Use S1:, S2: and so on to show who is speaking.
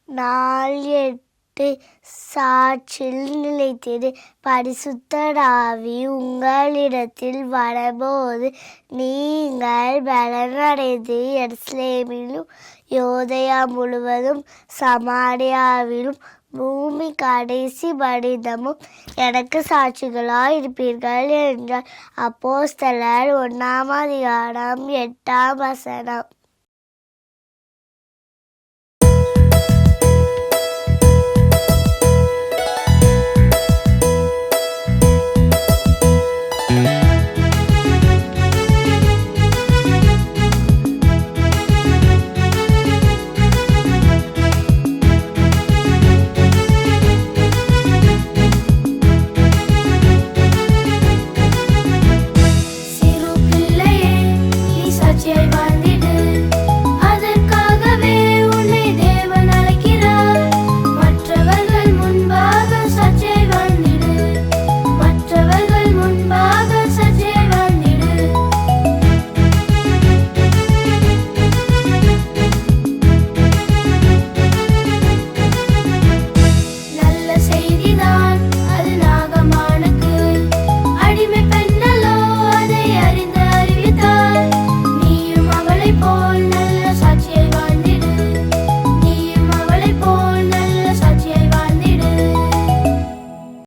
S1: நாள் 8 சாட்சியில் நிலைத்திரு. பரிசுத்தராவி உங்களிடத்தில் வரபோது நீங்கள் பலனடைந்து எருசலேமிலும் யோதேயா முழுவதும் சமாரியாவிலும் பூமி கடைசி படிதமும் எனக்கு சாட்சிகளாய் இருப்பீர்கள் என்றார். அப்போஸ்தலர் 1 8